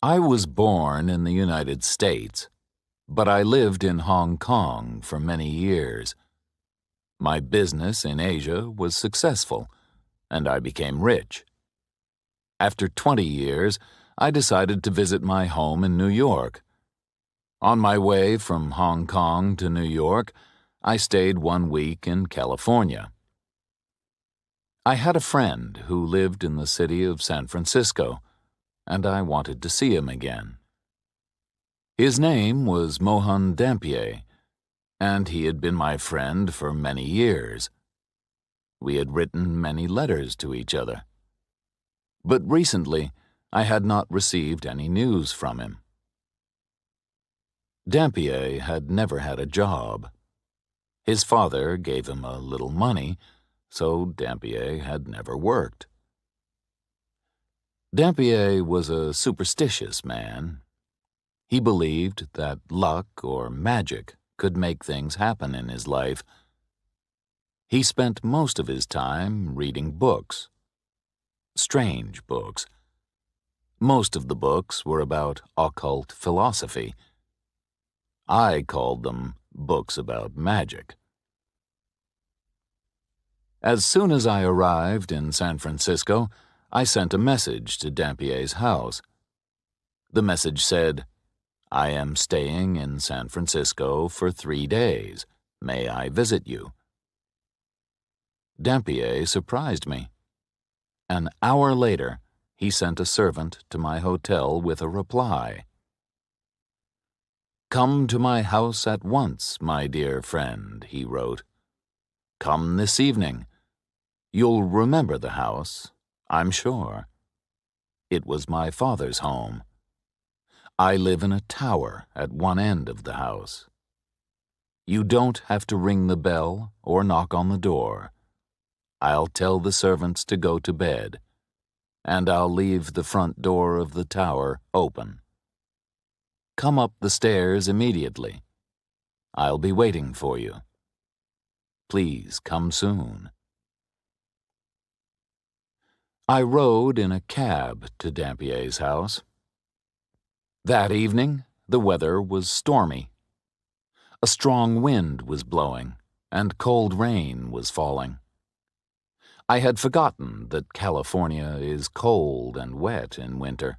I was born in the United States, but I lived in Hong Kong for many years. My business in Asia was successful, and I became rich. After 20 years, I decided to visit my home in New York. On my way from Hong Kong to New York, I stayed 1 week in California. I had a friend who lived in the city of San Francisco, and I wanted to see him again. His name was Mohan Dampier, and he had been my friend for many years. We had written many letters to each other. But recently, I had not received any news from him. Dampier had never had a job. His father gave him a little money, so Dampier had never worked. Dampier was a superstitious man. He believed that luck or magic could make things happen in his life. He spent most of his time reading books. Strange books. Most of the books were about occult philosophy. I called them books about magic. As soon as I arrived in San Francisco, I sent a message to Dampier's house. The message said, "I am staying in San Francisco for 3 days. May I visit you?" Dampier surprised me. An hour later, he sent a servant to my hotel with a reply. "Come to my house at once, my dear friend," he wrote. "Come this evening. You'll remember the house, I'm sure. It was my father's home. I live in a tower at one end of the house. You don't have to ring the bell or knock on the door. I'll tell the servants to go to bed, and I'll leave the front door of the tower open. Come up the stairs immediately. I'll be waiting for you. Please come soon." I rode in a cab to Dampier's house. That evening, the weather was stormy. A strong wind was blowing, and cold rain was falling. I had forgotten that California is cold and wet in winter.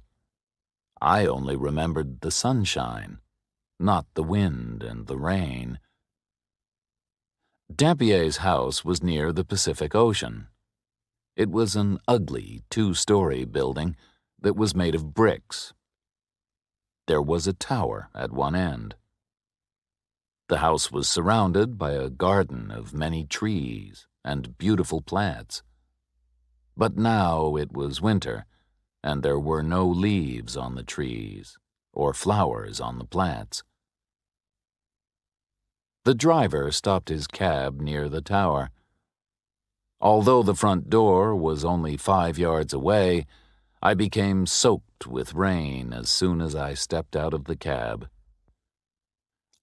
I only remembered the sunshine, not the wind and the rain. Dampier's house was near the Pacific Ocean. It was an ugly 2-story building that was made of bricks. There was a tower at one end. The house was surrounded by a garden of many trees and beautiful plants. But now it was winter, and there were no leaves on the trees or flowers on the plants. The driver stopped his cab near the tower. Although the front door was only 5 yards away, I became soaked with rain as soon as I stepped out of the cab.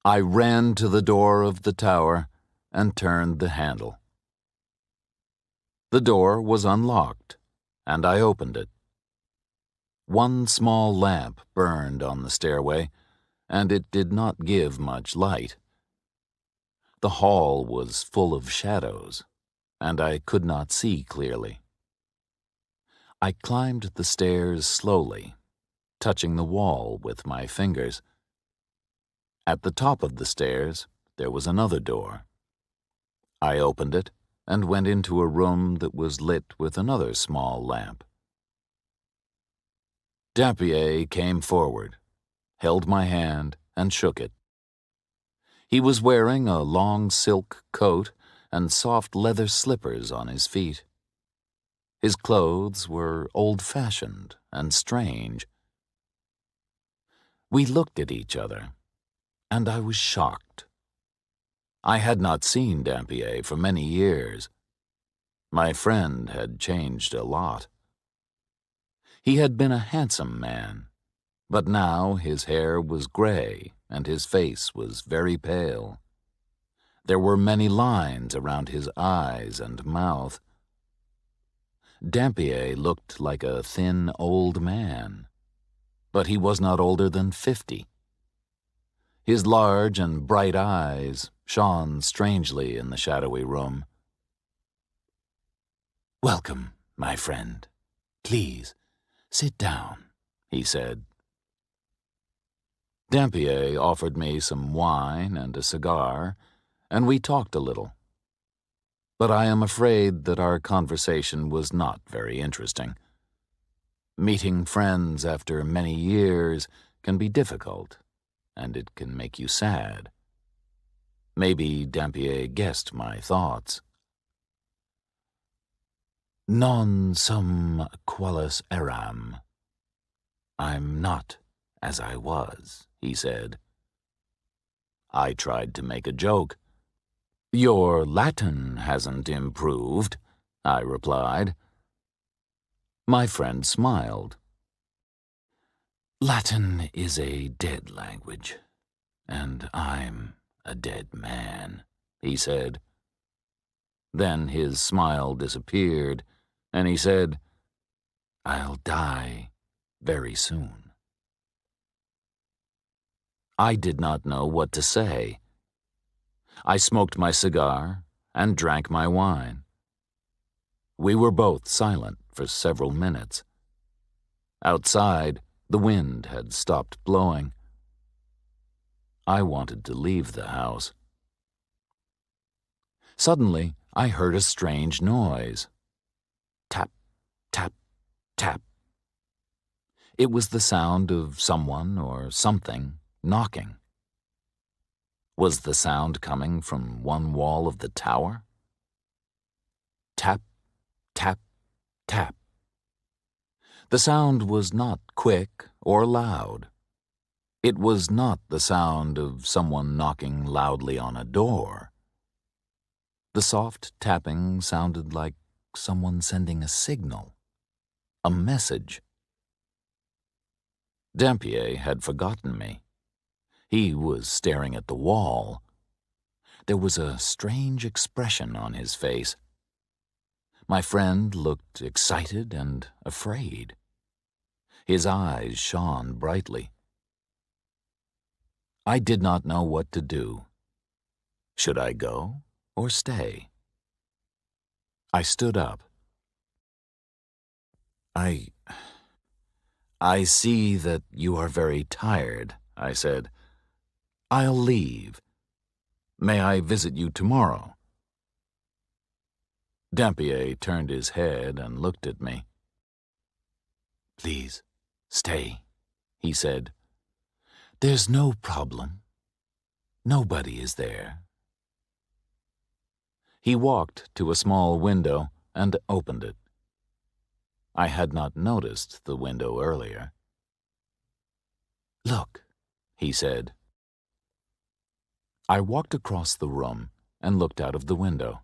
I ran to the door of the tower and turned the handle. The door was unlocked, and I opened it. One small lamp burned on the stairway, and it did not give much light. The hall was full of shadows, and I could not see clearly. I climbed the stairs slowly, touching the wall with my fingers. At the top of the stairs, there was another door. I opened it and went into a room that was lit with another small lamp. Dampier came forward, held my hand, and shook it. He was wearing a long silk coat and soft leather slippers on his feet. His clothes were old-fashioned and strange. We looked at each other, and I was shocked. I had not seen Dampier for many years. My friend had changed a lot. He had been a handsome man, but now his hair was gray and his face was very pale. There were many lines around his eyes and mouth. Dampier looked like a thin old man, but he was not older than 50. His large and bright eyes shone strangely in the shadowy room. "Welcome, my friend. Please, sit down," he said. Dampier offered me some wine and a cigar, and we talked a little. But I am afraid that our conversation was not very interesting. Meeting friends after many years can be difficult, and it can make you sad. Maybe Dampier guessed my thoughts. "Non sum qualis eram." "I'm not as I was," he said. I tried to make a joke. "Your Latin hasn't improved," I replied. My friend smiled. "Latin is a dead language, and I'm a dead man," he said. Then his smile disappeared, and he said, "I'll die very soon." I did not know what to say. I smoked my cigar and drank my wine. We were both silent for several minutes. Outside, the wind had stopped blowing. I wanted to leave the house. Suddenly, I heard a strange noise. Tap, tap, tap. It was the sound of someone or something knocking. Was the sound coming from one wall of the tower? Tap, tap, tap. The sound was not quick or loud. It was not the sound of someone knocking loudly on a door. The soft tapping sounded like someone sending a signal, a message. Dampier had forgotten me. He was staring at the wall. There was a strange expression on his face. My friend looked excited and afraid. His eyes shone brightly. I did not know what to do. Should I go or stay? I stood up. I see that you are very tired," I said. "I'll leave. May I visit you tomorrow?" Dampier turned his head and looked at me. "Please, stay," he said. "There's no problem. Nobody is there." He walked to a small window and opened it. I had not noticed the window earlier. "Look," he said. I walked across the room and looked out of the window.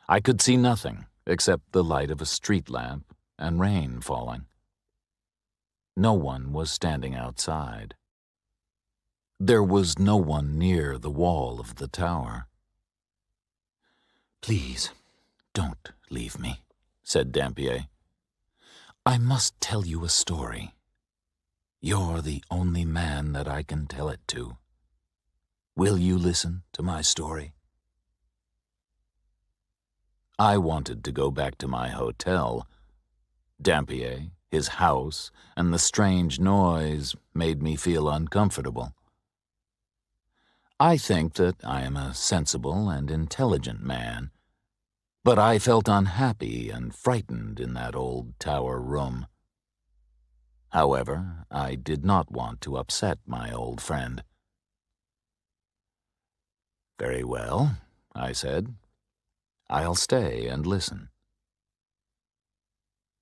I could see nothing except the light of a street lamp and rain falling. No one was standing outside. There was no one near the wall of the tower. "Please, don't leave me," said Dampier. "I must tell you a story. You're the only man that I can tell it to. Will you listen to my story?" I wanted to go back to my hotel. Dampier, his house, and the strange noise made me feel uncomfortable. I think that I am a sensible and intelligent man, but I felt unhappy and frightened in that old tower room. However, I did not want to upset my old friend. "Very well," I said. "I'll stay and listen."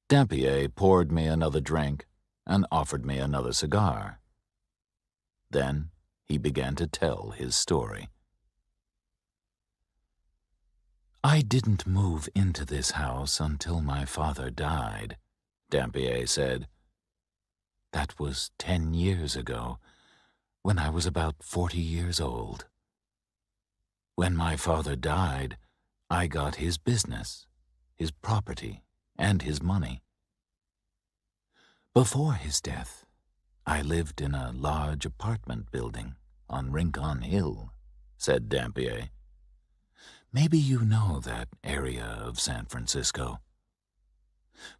Dampier poured me another drink and offered me another cigar. Then he began to tell his story. "I didn't move into this house until my father died," Dampier said. "That was 10 years ago, when I was about 40 years old. When my father died, I got his business, his property, and his money. Before his death, I lived in a large apartment building on Rincon Hill, said Dampier. Maybe you know that area of San Francisco.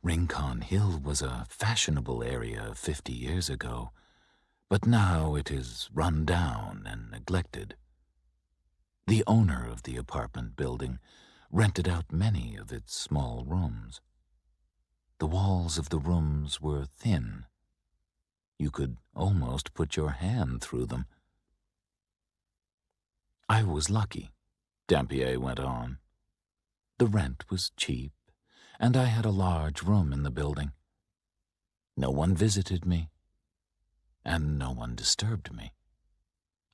Rincon Hill was a fashionable area 50 years ago, but now it is run down and neglected. The owner of the apartment building rented out many of its small rooms. The walls of the rooms were thin. You could almost put your hand through them. I was lucky, Dampier went on. The rent was cheap, and I had a large room in the building. No one visited me, and no one disturbed me.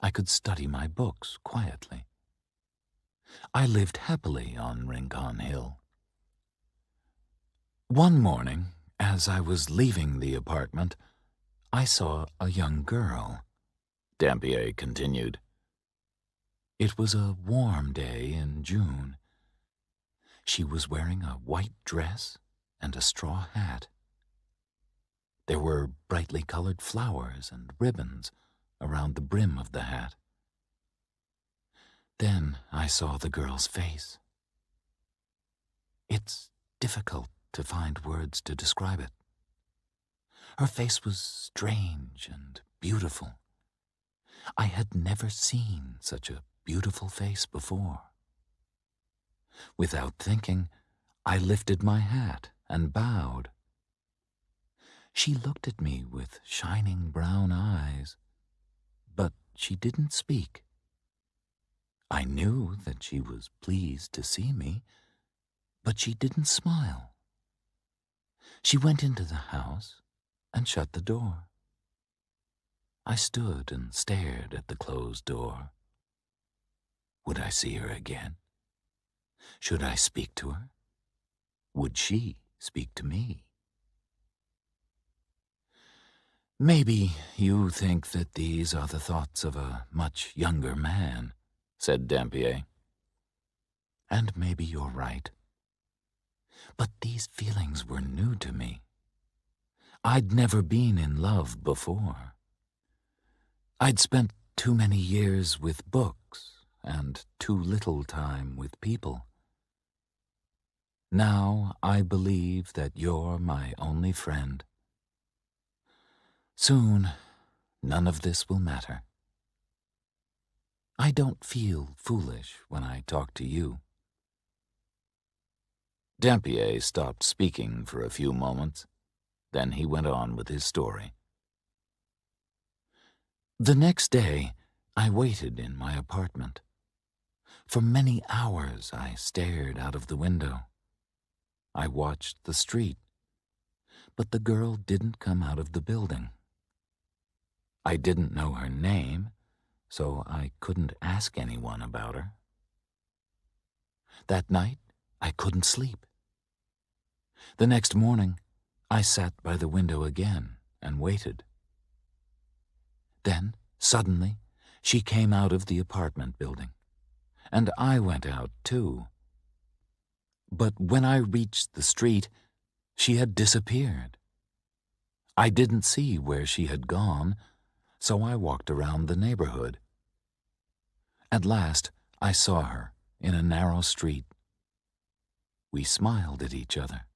I could study my books quietly. I lived happily on Rincon Hill. One morning, as I was leaving the apartment, I saw a young girl, Dampier continued. It was a warm day in June. She was wearing a white dress and a straw hat. There were brightly colored flowers and ribbons around the brim of the hat. Then I saw the girl's face. It's difficult to find words to describe it. Her face was strange and beautiful. I had never seen such a beautiful face before. Without thinking, I lifted my hat and bowed. She looked at me with shining brown eyes, but she didn't speak. I knew that she was pleased to see me, but she didn't smile. She went into the house and shut the door. I stood and stared at the closed door. Would I see her again? Should I speak to her? Would she speak to me? Maybe you think that these are the thoughts of a much younger man, said Dampier. And maybe you're right. But these feelings were new to me. I'd never been in love before. I'd spent too many years with books and too little time with people. Now I believe that you're my only friend. Soon, none of this will matter. I don't feel foolish when I talk to you. Dampier stopped speaking for a few moments. Then he went on with his story. The next day, I waited in my apartment. For many hours, I stared out of the window. I watched the street, but the girl didn't come out of the building. I didn't know her name, so I couldn't ask anyone about her. That night, I couldn't sleep. The next morning, I sat by the window again and waited. Then, suddenly, she came out of the apartment building, and I went out too. But when I reached the street, she had disappeared. I didn't see where she had gone, so I walked around the neighborhood. At last, I saw her in a narrow street. We smiled at each other.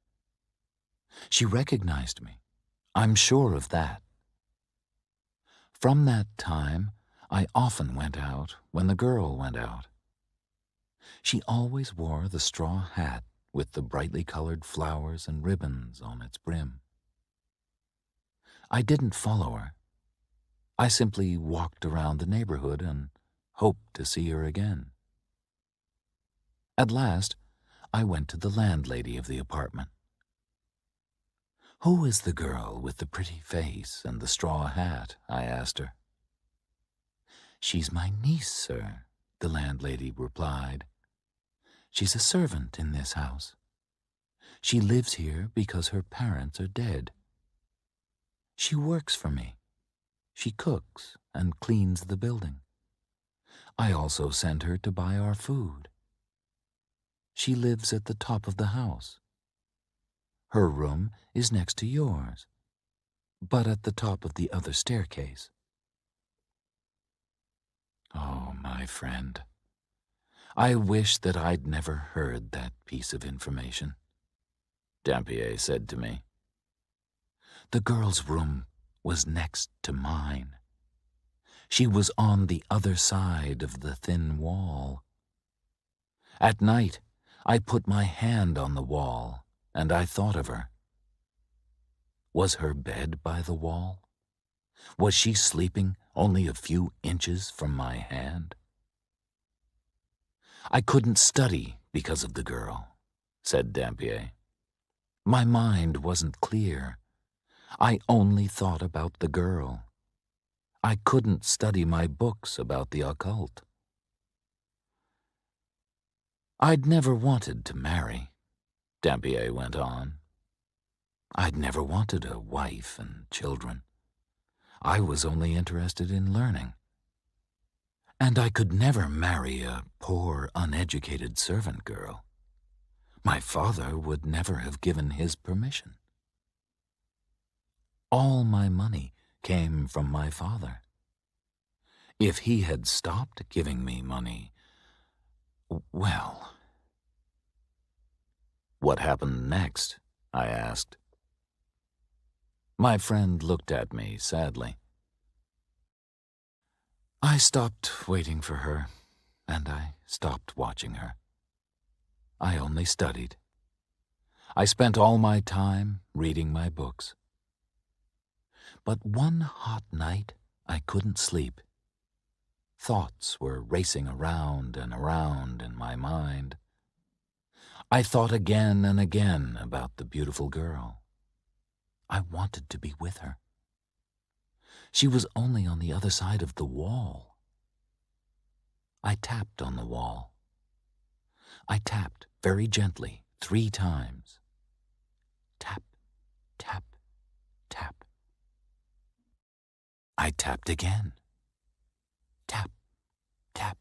She recognized me. I'm sure of that. From that time, I often went out when the girl went out. She always wore the straw hat with the brightly colored flowers and ribbons on its brim. I didn't follow her. I simply walked around the neighborhood and hoped to see her again. At last, I went to the landlady of the apartment. "Who is the girl with the pretty face and the straw hat?" I asked her. "She's my niece, sir," the landlady replied. "She's a servant in this house. She lives here because her parents are dead. She works for me. She cooks and cleans the building. I also send her to buy our food. She lives at the top of the house. Her room is next to yours. but at the top of the other staircase. Oh, my friend, I wish that I'd never heard that piece of information, Dampier said to me. The girl's room was next to mine. She was on the other side of the thin wall. At night, I put my hand on the wall, and I thought of her. Was her bed by the wall? Was she sleeping only a few inches from my hand? I couldn't study because of the girl, said Dampier. My mind wasn't clear. I only thought about the girl. I couldn't study my books about the occult. I'd never wanted to marry, Dampier went on. I'd never wanted a wife and children. I was only interested in learning. And I could never marry a poor, uneducated servant girl. My father would never have given his permission. All my money came from my father. If he had stopped giving me money, well... What happened next? I asked. My friend looked at me sadly. I stopped waiting for her, and I stopped watching her. I only studied. I spent all my time reading my books. But one hot night, I couldn't sleep. Thoughts were racing around and around in my mind. I thought again and again about the beautiful girl. I wanted to be with her. She was only on the other side of the wall. I tapped on the wall. I tapped very gently 3 times. Tap, tap, tap. I tapped again. Tap, tap,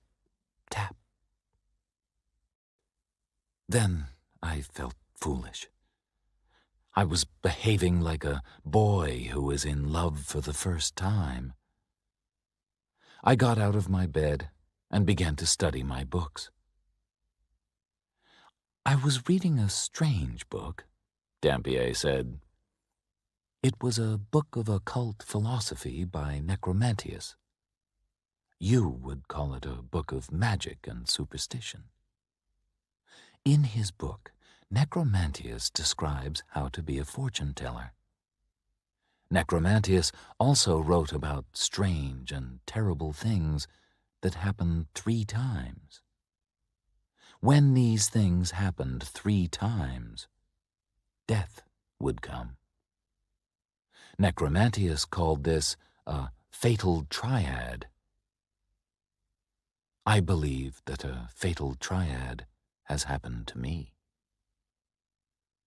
tap. Then I felt foolish. I was behaving like a boy who is in love for the first time. I got out of my bed and began to study my books. I was reading a strange book, Dampier said. It was a book of occult philosophy by Necromantius. You would call it a book of magic and superstition. In his book, Necromantius describes how to be a fortune-teller. Necromantius also wrote about strange and terrible things that happened 3 times. When these things happened 3 times, death would come. Necromantius called this a fatal triad. I believe that a fatal triad has happened to me.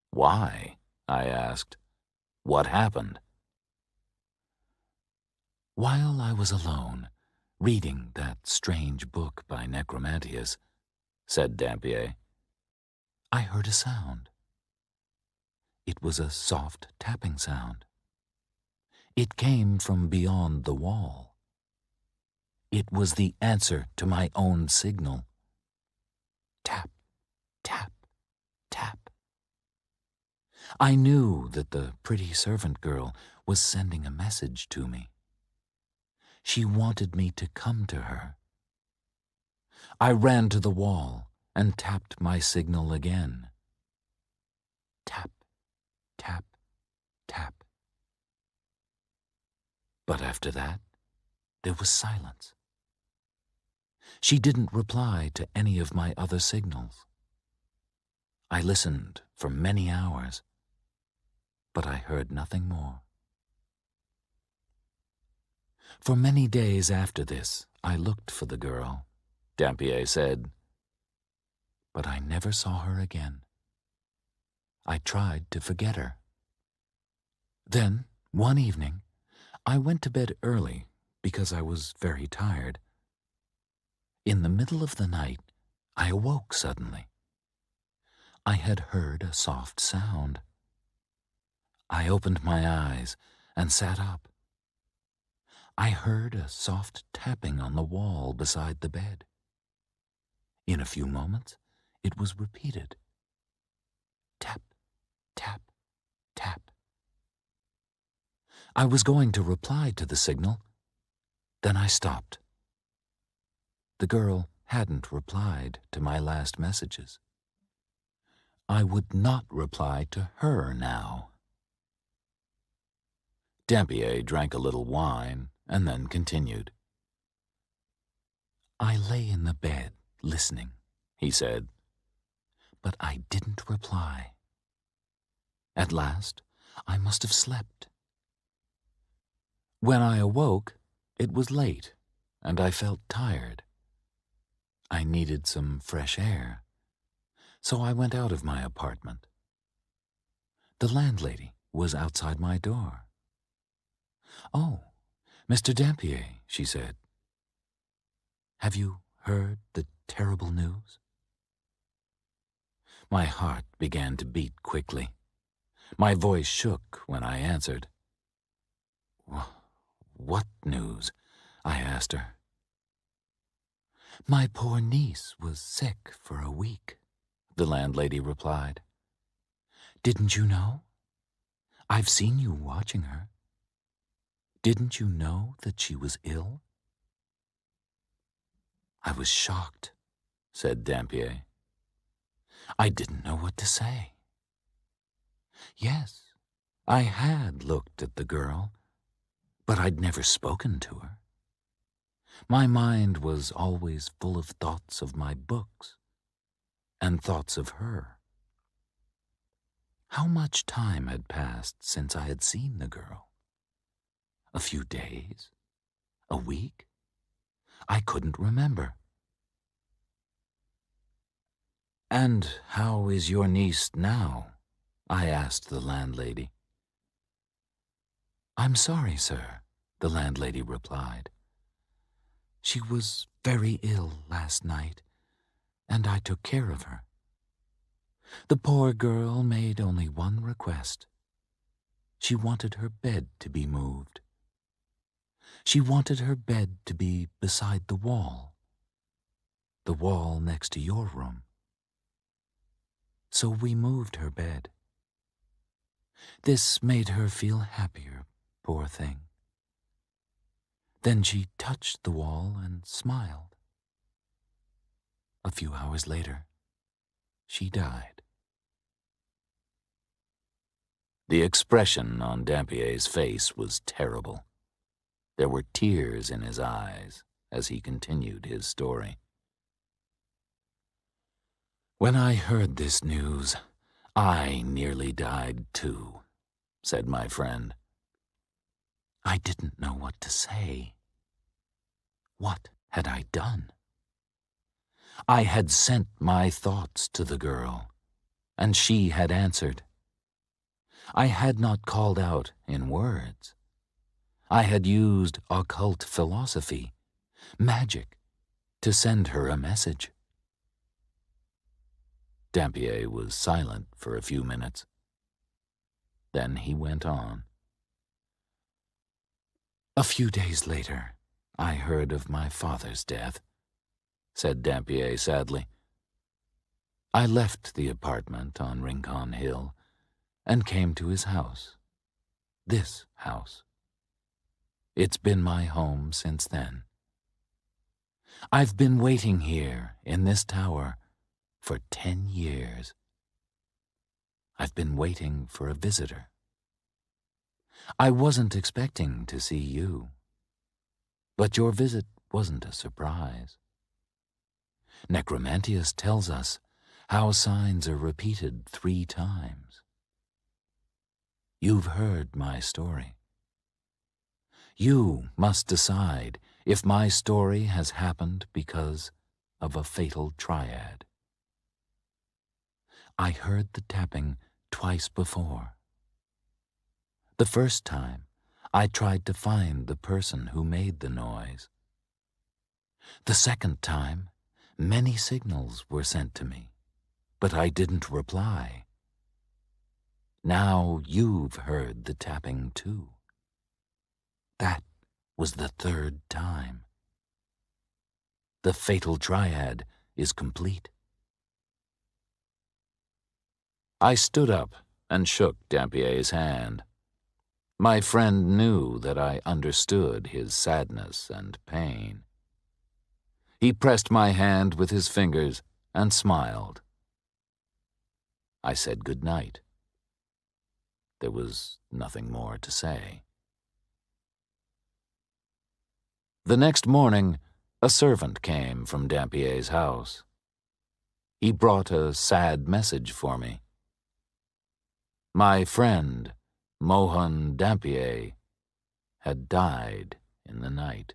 Why? I asked. What happened? While I was alone, reading that strange book by Necromantius, said Dampier, I heard a sound. It was a soft tapping sound. It came from beyond the wall. It was the answer to my own signal. Tap, tap, tap. I knew that the pretty servant girl was sending a message to me. She wanted me to come to her. I ran to the wall and tapped my signal again. Tap, tap, tap. But after that, there was silence. She didn't reply to any of my other signals. I listened for many hours, but I heard nothing more. For many days after this, I looked for the girl, Dampier said, but I never saw her again. I tried to forget her. Then, one evening, I went to bed early because I was very tired. In the middle of the night, I awoke suddenly. I had heard a soft sound. I opened my eyes and sat up. I heard a soft tapping on the wall beside the bed. In a few moments, it was repeated. Tap, tap, tap. I was going to reply to the signal, then I stopped. The girl hadn't replied to my last messages. I would not reply to her now. Dampier drank a little wine and then continued. I lay in the bed, listening, he said, but I didn't reply. At last, I must have slept. When I awoke, it was late, and I felt tired. I needed some fresh air, so I went out of my apartment. The landlady was outside my door. "Oh, Mr. Dampier," she said. "Have you heard the terrible news?" My heart began to beat quickly. My voice shook when I answered. "What news?" I asked her. "My poor niece was sick for a week," the landlady replied. "Didn't you know? I've seen you watching her. Didn't you know that she was ill?" I was shocked, said Dampier. I didn't know what to say. Yes, I had looked at the girl, but I'd never spoken to her. My mind was always full of thoughts of my books and thoughts of her. How much time had passed since I had seen the girl? A few days? A week? I couldn't remember. "And how is your niece now?" I asked the landlady. "I'm sorry, sir," the landlady replied. "She was very ill last night, and I took care of her. The poor girl made only one request. She wanted her bed to be moved. She wanted her bed to be beside the wall next to your room. So we moved her bed. This made her feel happier, poor thing. Then she touched the wall and smiled. A few hours later, she died." The expression on Dampier's face was terrible. There were tears in his eyes as he continued his story. "When I heard this news, I nearly died too," said my friend. I didn't know what to say. What had I done? I had sent my thoughts to the girl, and she had answered. I had not called out in words. I had used occult philosophy, magic, to send her a message. Dampier was silent for a few minutes. Then he went on. "A few days later, I heard of my father's death," said Dampier sadly. "I left the apartment on Rincon Hill and came to his house, this house. It's been my home since then. I've been waiting here in this tower for 10 years. I've been waiting for a visitor. I wasn't expecting to see you, but your visit wasn't a surprise. Necromantius tells us how signs are repeated 3 times. You've heard my story. You must decide if my story has happened because of a fatal triad. I heard the tapping twice before. The first time, I tried to find the person who made the noise. The second time, many signals were sent to me, but I didn't reply. Now you've heard the tapping too. was the third time. The fatal triad is complete. I stood up and shook Dampier's hand. My friend knew that I understood his sadness and pain. He pressed my hand with his fingers and smiled. I said good night. There was nothing more to say. The next morning, a servant came from Dampier's house. He brought a sad message for me. My friend, Mohan Dampier, had died in the night.